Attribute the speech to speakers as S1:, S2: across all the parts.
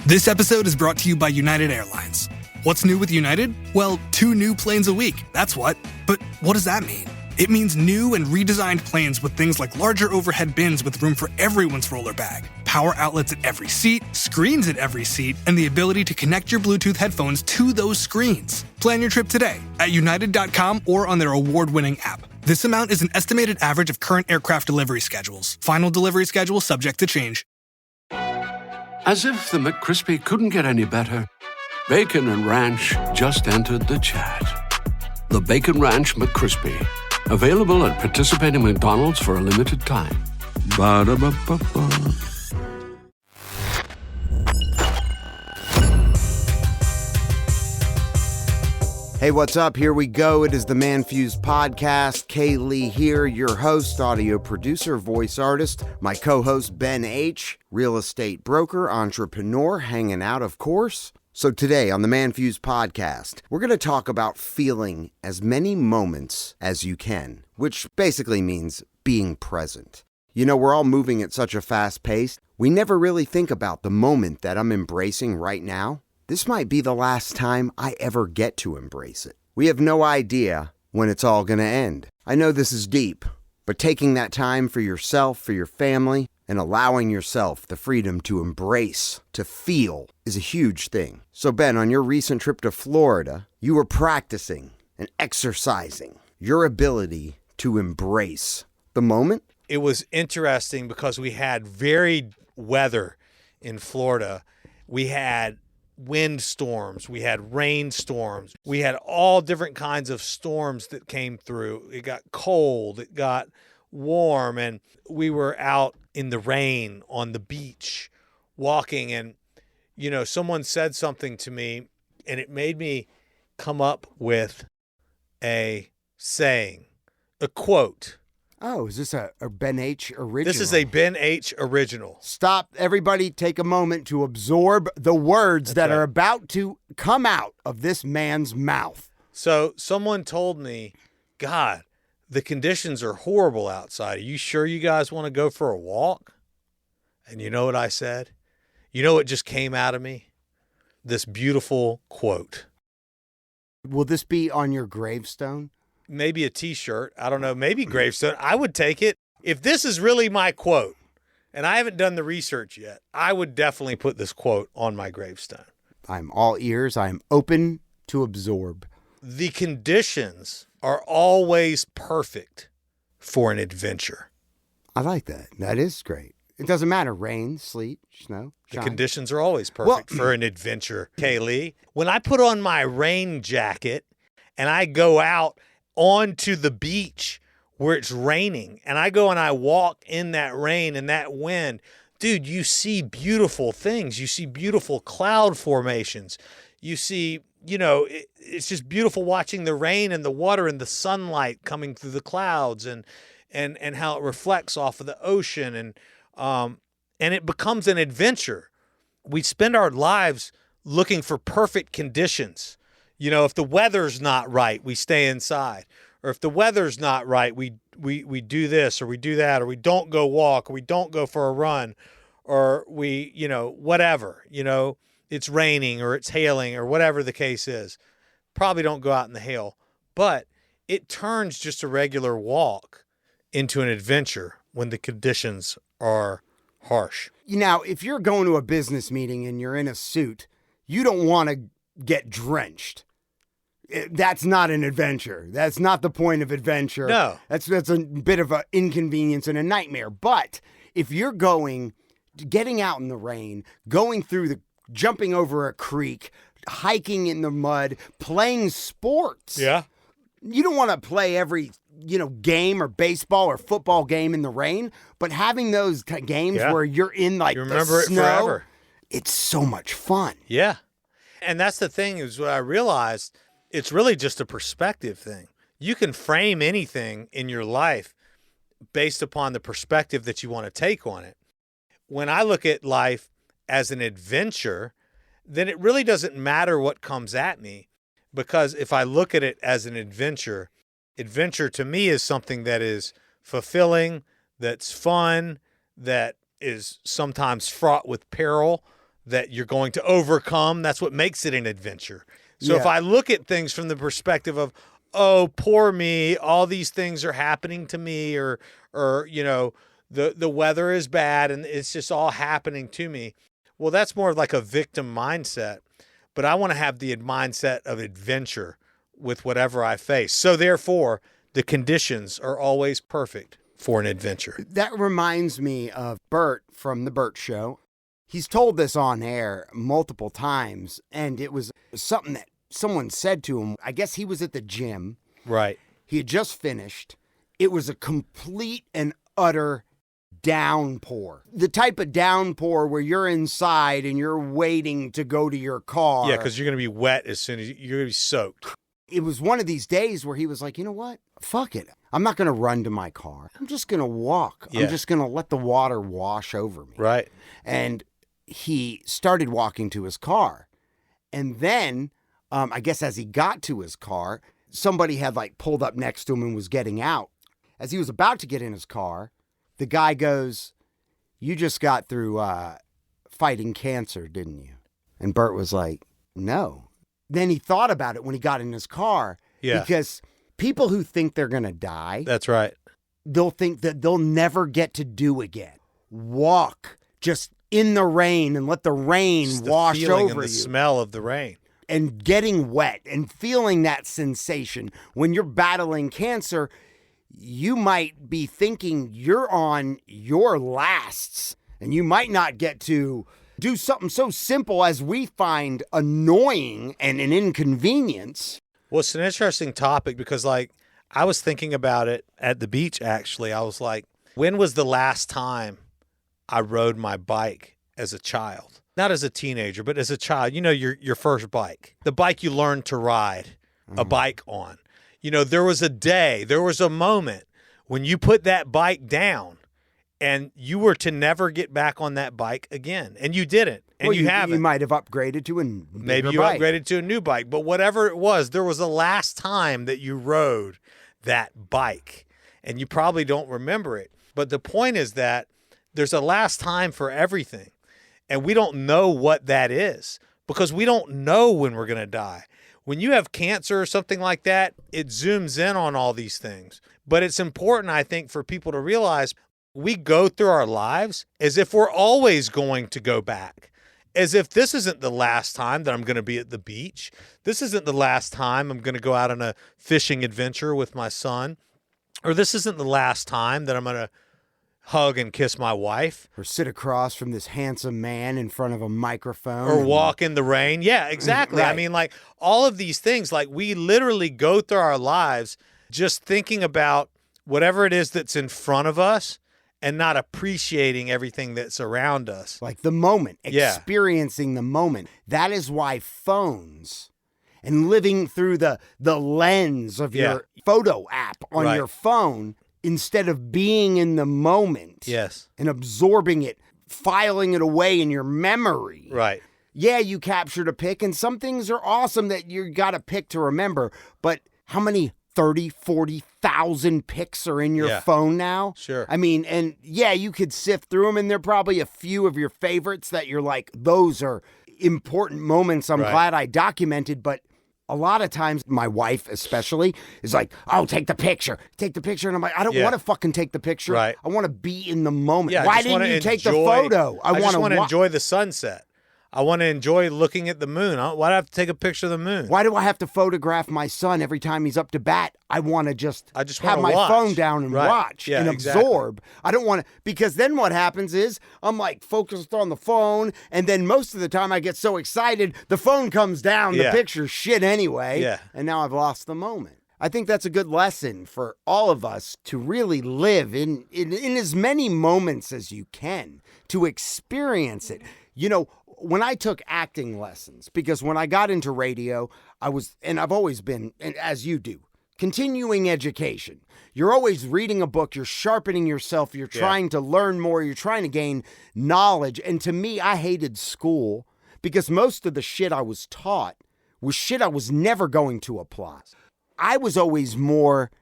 S1: This episode is brought to you by United Airlines. What's new with United? Well, 2 new planes a week, that's what. But what does that mean? It means new and redesigned planes with things like larger overhead bins with room for everyone's roller bag, power outlets at every seat, screens at every seat, and the ability to connect your Bluetooth headphones to those screens. Plan your trip today at united.com or on their award-winning app. This amount is an estimated average of current aircraft delivery schedules. Final delivery schedule subject to change.
S2: As if the McCrispy couldn't get any better, Bacon and Ranch just entered the chat. The Bacon Ranch McCrispy, available at participating McDonald's for a limited time. Ba-da-ba-ba-ba.
S3: Hey, what's up? Here we go. It is the ManFUzed Podcast. Kaylee here, your host, audio producer, voice artist. My co-host, Ben H., real estate broker, entrepreneur, hanging out, of course. So today on the ManFUzed Podcast, we're going to talk about feeling as many moments as you can, which basically means being present. You know, we're all moving at such a fast pace. We never really think about the moment that I'm embracing right now. This might be the last time I ever get to embrace it. We have no idea when it's all going to end. I know this is deep, but taking that time for yourself, for your family, and allowing yourself the freedom to embrace, to feel, is a huge thing. So Ben, on your recent trip to Florida, you were practicing and exercising your ability to embrace the moment.
S4: It was interesting because we had varied weather in Florida. We had wind storms, we had rainstorms, we had all different kinds of storms that came through. It got cold, it got warm, and we were out in the rain on the beach walking, and you know, someone said something to me and it made me come up with a saying, a quote.
S3: Oh, is this a Ben H. original?
S4: This is a Ben H. original.
S3: Stop, everybody, take a moment to absorb the words that are about to come out of this man's mouth.
S4: So someone told me, God, the conditions are horrible outside. Are you sure you guys want to go for a walk? And you know what I said? You know what just came out of me? This beautiful quote.
S3: Will this be on your gravestone?
S4: Maybe a t-shirt. I don't know. Maybe gravestone. I would take it. If this is really my quote, and I haven't done the research yet, I would definitely put this quote on my gravestone.
S3: I'm all ears. I'm open to absorb.
S4: The conditions are always perfect for an adventure.
S3: I like that. That is great. It doesn't matter. Rain, sleet, snow, shine.
S4: The conditions are always perfect for an adventure, Kaylee. When I put on my rain jacket and I go out onto the beach where it's raining and I go and I walk in that rain and that wind, dude, you see beautiful things. You see beautiful cloud formations. You see, you know, it's just beautiful watching the rain and the water and the sunlight coming through the clouds and how it reflects off of the ocean. And it becomes an adventure. We spend our lives looking for perfect conditions. You know, if the weather's not right, we stay inside. Or if the weather's not right, we do this or we do that, or we don't go walk, or we don't go for a run, or we, you know, whatever, you know, it's raining or it's hailing or whatever the case is. Probably don't go out in the hail. But it turns just a regular walk into an adventure when the conditions are harsh.
S3: Now, if you're going to a business meeting and you're in a suit, you don't want to get drenched. That's not an adventure. That's not the point of adventure.
S4: No.
S3: That's a bit of an inconvenience and a nightmare. But if you're getting out in the rain, jumping over a creek, hiking in the mud, playing sports.
S4: Yeah.
S3: You don't want to play every, game or baseball or football game in the rain, but having those games where you're in like
S4: you remember
S3: the snow,
S4: it forever.
S3: It's so much fun.
S4: Yeah. And that's the thing is what I realized, it's really just a perspective thing. You can frame anything in your life based upon the perspective that you want to take on it. When I look at life as an adventure, then it really doesn't matter what comes at me, because if I look at it as an adventure to me is something that is fulfilling, that's fun, that is sometimes fraught with peril, that you're going to overcome. That's what makes it an adventure. So if I look at things from the perspective of, oh, poor me, all these things are happening to me, or you know, the weather is bad and it's just all happening to me. Well, that's more of like a victim mindset. But I want to have the mindset of adventure with whatever I face. So therefore, the conditions are always perfect for an adventure.
S3: That reminds me of Bert from The Bert Show. He's told this on air multiple times, and it was something that someone said to him. I guess he was at the gym.
S4: Right.
S3: He had just finished. It was a complete and utter downpour. The type of downpour where you're inside and you're waiting to go to your car.
S4: Yeah, because you're going to be wet as soon as you're going to be soaked.
S3: It was one of these days where he was like, you know what? Fuck it. I'm not going to run to my car. I'm just going to walk.
S4: Yeah.
S3: I'm just going to let the water wash over me.
S4: Right.
S3: And he started walking to his car. And then, I guess as he got to his car, somebody had like pulled up next to him and was getting out. As he was about to get in his car, the guy goes, "You just got through fighting cancer, didn't you?" And Bert was like, "No." Then he thought about it when he got in his car.
S4: Yeah.
S3: Because people who think they're going to die,
S4: That's right.
S3: they'll think that they'll never get to do again. Walk just in the rain and let the rain
S4: Just
S3: wash
S4: the feeling
S3: over
S4: and the
S3: you.
S4: smell of the rain.
S3: And getting wet and feeling that sensation. When you're battling cancer, you might be thinking you're on your lasts and you might not get to do something so simple as we find annoying and an inconvenience.
S4: Well, it's an interesting topic because, like, I was thinking about it at the beach, actually. I was like, when was the last time I rode my bike as a child? Not as a teenager, but as a child. You know, your first bike. The bike you learned to ride a bike on. You know, there was a moment when you put that bike down and you were to never get back on that bike again. And you didn't. And
S3: Well,
S4: you haven't.
S3: You might have upgraded to a
S4: Maybe you
S3: bike.
S4: upgraded to a new bike. But whatever it was, there was a last time that you rode that bike. And you probably don't remember it. But the point is that there's a last time for everything. And we don't know what that is because we don't know when we're going to die. When you have cancer or something like that, it zooms in on all these things. But it's important, I think, for people to realize we go through our lives as if we're always going to go back, as if this isn't the last time that I'm going to be at the beach. This isn't the last time I'm going to go out on a fishing adventure with my son, or this isn't the last time that I'm going to hug and kiss my wife.
S3: Or sit across from this handsome man in front of a microphone.
S4: Or walk in the rain. Yeah, exactly.
S3: Right.
S4: I mean, like, all of these things, like, we literally go through our lives just thinking about whatever it is that's in front of us and not appreciating everything that's around us.
S3: Like the moment,
S4: Yeah.
S3: experiencing the moment. That is why phones and living through the lens of
S4: Yeah.
S3: your photo app on
S4: Right.
S3: your phone, instead of being in the moment
S4: Yes.
S3: and absorbing it, filing it away in your memory.
S4: Right.
S3: Yeah, you captured a pic, and some things are awesome that you got a pic to remember, but how many 30, 40,000 pics are in your
S4: Yeah.
S3: phone now?
S4: Sure.
S3: I mean, and yeah, you could sift through them, and there are probably a few of your favorites that you're like, those are important moments I'm
S4: Right.
S3: glad I documented, but a lot of times, my wife especially is like, "Oh, take the picture. And I'm like, I don't
S4: Yeah.
S3: want to fucking take the picture.
S4: Right.
S3: I want to be in the moment.
S4: Yeah, I
S3: Why
S4: just wanna
S3: didn't you take the
S4: enjoy-
S3: photo?
S4: I just want to
S3: wa-
S4: enjoy the sunset. I want to enjoy looking at the moon. Why do I have to take a picture of the moon?
S3: Why do I have to photograph my son every time he's up to bat? I want to just
S4: I just
S3: have
S4: wanna
S3: my
S4: watch.
S3: phone down and
S4: Right.
S3: watch
S4: Yeah,
S3: and
S4: exactly.
S3: absorb. I don't want to, because then what happens is I'm like focused on the phone, and then most of the time I get so excited, the phone comes down, the
S4: Yeah.
S3: picture's shit anyway,
S4: Yeah.
S3: and now I've lost the moment. I think that's a good lesson for all of us to really live in as many moments as you can, to experience it. You know, when I took acting lessons, because when I got into radio, and I've always been, and as you do, continuing education. You're always reading a book, you're sharpening yourself, you're trying to learn more, you're trying to gain knowledge. And to me, I hated school because most of the shit I was taught was shit I was never going to apply. I was always more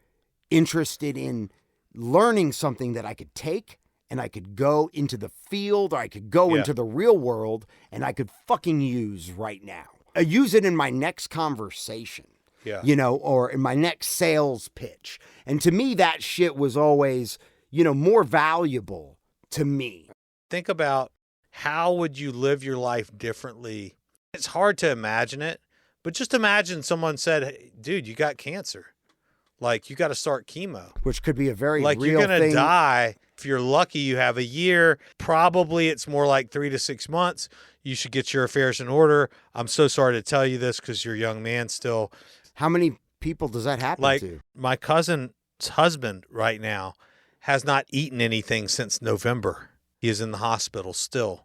S3: interested in learning something that I could take and I could go into the field, or I could go into the real world, and I could fucking use right now. I use it in my next conversation, or in my next sales pitch. And to me, that shit was always, more valuable to me.
S4: Think about how would you live your life differently? It's hard to imagine it, but just imagine someone said, hey, dude, you got cancer. Like, you got to start chemo.
S3: Which could be a very
S4: like
S3: real
S4: you're going to
S3: thing.
S4: die. If you're lucky, you have a year. Probably it's more like 3 to 6 months. You should get your affairs in order. I'm so sorry to tell you this because you're a young man still.
S3: How many people does that happen to?
S4: My cousin's husband right now has not eaten anything since November. He is in the hospital still,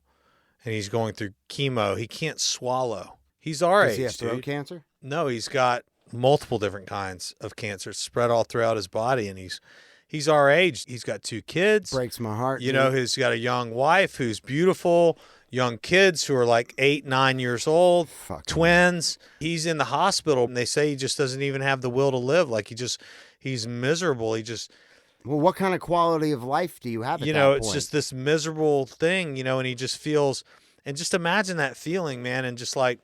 S4: and he's going through chemo. He can't swallow. He's our age,
S3: Does he have throat
S4: dude.
S3: cancer?
S4: No, he's got multiple different kinds of cancer spread all throughout his body, and he's our age. He's got 2 kids.
S3: Breaks my heart.
S4: He's got a young wife who's beautiful, young kids who are like 8, 9 years old, twins. He's in the hospital, and they say he just doesn't even have the will to live. Like he's miserable.
S3: Well, what kind of quality of life do you have at that point?
S4: It's just this miserable thing, and he just feels, and just imagine that feeling, man, and just like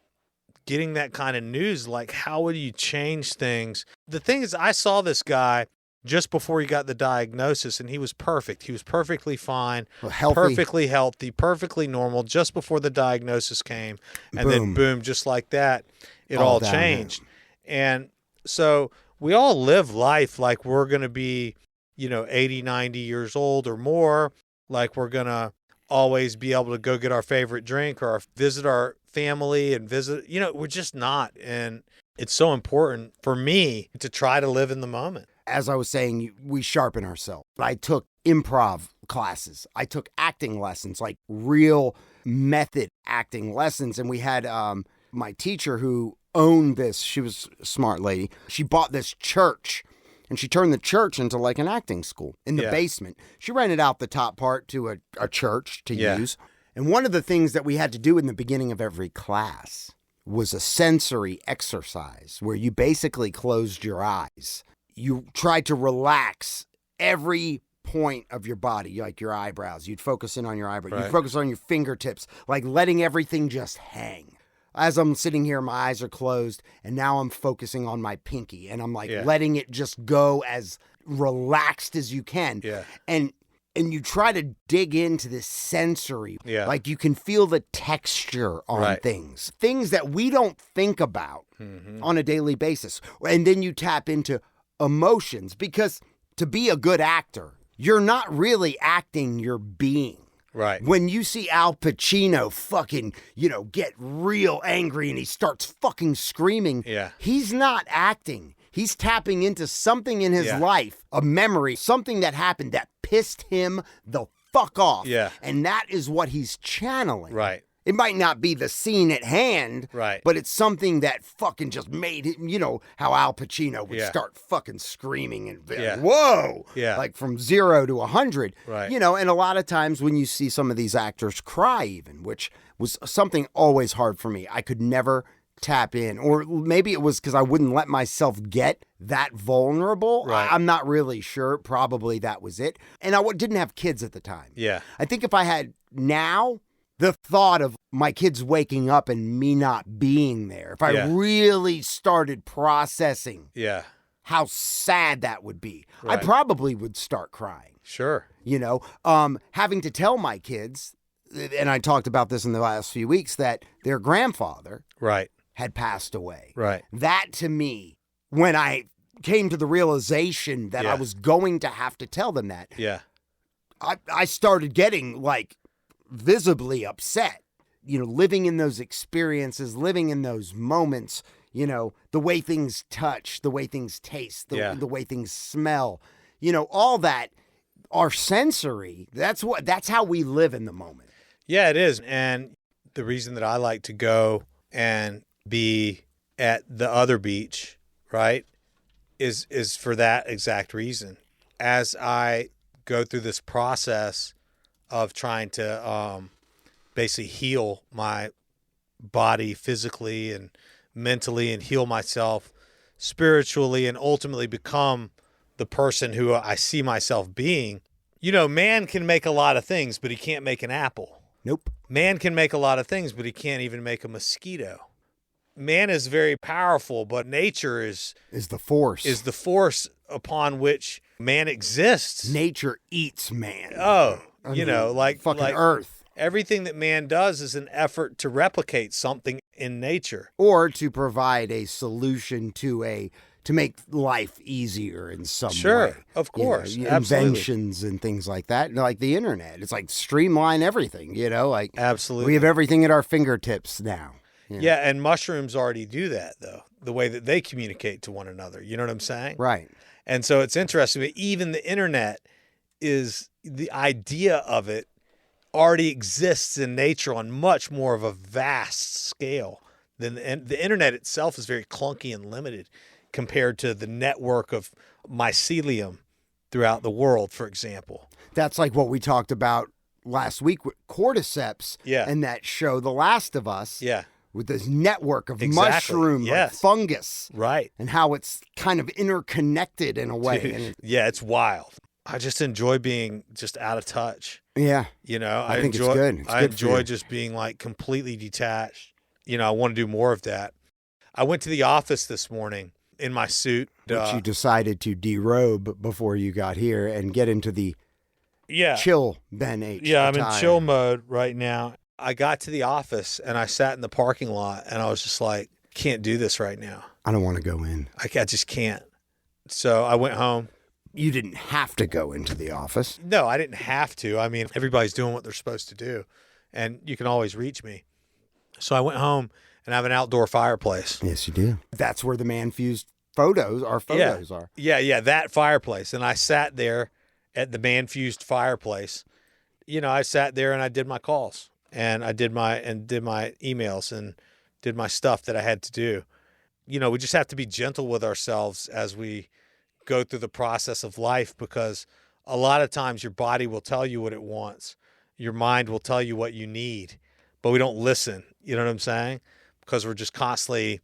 S4: getting that kind of news, like how would you change things? The thing is, I saw this guy just before he got the diagnosis, and he was perfect. He was perfectly fine, perfectly healthy, perfectly normal just before the diagnosis came. And then boom, just like that, it all changed. And so we all live life like we're going to be, 80, 90 years old or more, like we're going to always be able to go get our favorite drink or visit our family and visit, we're just not. And it's so important for me to try to live in the moment.
S3: As I was saying, we sharpen ourselves. I took improv classes. I took acting lessons, like real method acting lessons. And we had my teacher who owned this. She was a smart lady. She bought this church, and she turned the church into like an acting school in the basement. She rented out the top part to a church to use. And one of the things that we had to do in the beginning of every class was a sensory exercise where you basically closed your eyes. You tried to relax every point of your body, like your eyebrows. You'd focus in on your eyebrows.
S4: Right.
S3: You'd focus on your fingertips, like letting everything just hang. As I'm sitting here, my eyes are closed, and now I'm focusing on my pinky, and I'm like letting it just go as relaxed as you can.
S4: Yeah.
S3: And you try to dig into this sensory.
S4: Yeah.
S3: Like you can feel the texture on things that we don't think about on a daily basis. And then you tap into emotions, because to be a good actor, you're not really acting, you're being.
S4: Right.
S3: When you see Al Pacino fucking, get real angry and he starts fucking screaming, he's not acting. He's tapping into something in his life, a memory, something that happened that pissed him the fuck off.
S4: Yeah.
S3: And that is what he's channeling.
S4: Right.
S3: It might not be the scene at hand,
S4: right,
S3: but it's something that fucking just made him, how Al Pacino would start fucking screaming and whoa, like from 0 to 100,
S4: right.
S3: And a lot of times when you see some of these actors cry even, which was something always hard for me. I could never tap in, or maybe it was because I wouldn't let myself get that vulnerable.
S4: Right.
S3: I'm not really sure. Probably that was it. And I didn't have kids at the time.
S4: Yeah.
S3: I think if I had now, the thought of my kids waking up and me not being there, if I really started processing how sad that would be, I probably would start crying.
S4: Sure.
S3: Having to tell my kids, and I talked about this in the last few weeks, that their grandfather had passed away.
S4: Right.
S3: That to me, when I came to the realization that I was going to have to tell them that, I started getting like visibly upset, living in those experiences, living in those moments, the way things touch, the way things taste, the way things smell, all that are sensory. That's how we live in the moment.
S4: Yeah, it is. And the reason that I like to go and be at the other beach, right, is for that exact reason. As I go through this process of trying to basically heal my body physically and mentally, and heal myself spiritually, and ultimately become the person who I see myself being, Man can make a lot of things, but he can't make an apple.
S3: Nope.
S4: Man can make a lot of things, but he can't even make a mosquito. Man is very powerful, but nature is
S3: the force.
S4: Is the force upon which man exists.
S3: Nature eats man.
S4: Oh,
S3: like fucking Earth.
S4: Everything that man does is an effort to replicate something in nature.
S3: Or to provide a solution to make life easier in some way.
S4: Sure, of course.
S3: Inventions and things like that. Like the internet. It's like streamline everything,
S4: Absolutely.
S3: We have everything at our fingertips now.
S4: Yeah, and mushrooms already do that, though, the way that they communicate to one another. You know what I'm saying?
S3: Right.
S4: And so it's interesting that even the internet the idea of it already exists in nature on much more of a vast scale than the internet itself is very clunky and limited compared to the network of mycelium throughout the world, for example.
S3: That's like what we talked about last week with cordyceps and that show, The Last of Us.
S4: Yeah.
S3: With this network of mushroom, like fungus.
S4: Right.
S3: And how it's kind of interconnected in a way.
S4: Dude, it's wild. I just enjoy being just out of touch.
S3: Yeah.
S4: I
S3: think
S4: enjoy,
S3: it's good.
S4: I enjoy just being like completely detached. I want to do more of that. I went to the office this morning in my suit.
S3: Which you decided to derobe before you got here and get into the chill Ben H.
S4: Yeah,
S3: attire.
S4: I'm in chill mode right now. I got to the office and I sat in the parking lot and I was just like, can't do this right now.
S3: I don't want to go in.
S4: I just can't. So I went home.
S3: You didn't have to go into the office.
S4: No, I didn't have to. I mean, everybody's doing what they're supposed to do and you can always reach me. So I went home and I have an outdoor fireplace.
S3: Yes, you do. That's where the ManFUzed photos are.
S4: Yeah, that fireplace. And I sat there at the ManFUzed fireplace. I sat there and I did my calls. And I did my emails and did my stuff that I had to do. We just have to be gentle with ourselves as we go through the process of life, because a lot of times your body will tell you what it wants. Your mind will tell you what you need, but we don't listen. You know what I'm saying? Because we're just constantly,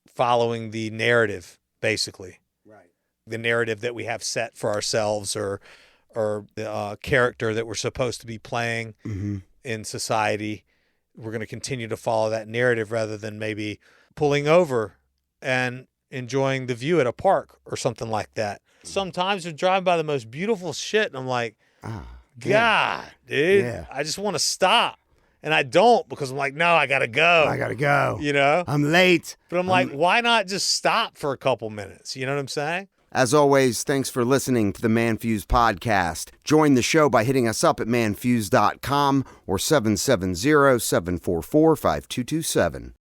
S4: following the narrative, basically.
S3: Right.
S4: The narrative that we have set for ourselves or the character that we're supposed to be playing in society. We're going to continue to follow that narrative rather than maybe pulling over and enjoying the view at a park or something like that. Sometimes we're driving by the most beautiful shit and I'm like, God, dude, I just want to stop. And I don't, because I'm like, no, I got to go.
S3: I'm late.
S4: But I'm like, why not just stop for a couple minutes? You know what I'm saying?
S3: As always, thanks for listening to the ManFUzed Podcast. Join the show by hitting us up at manfused.com or 770-744-5227.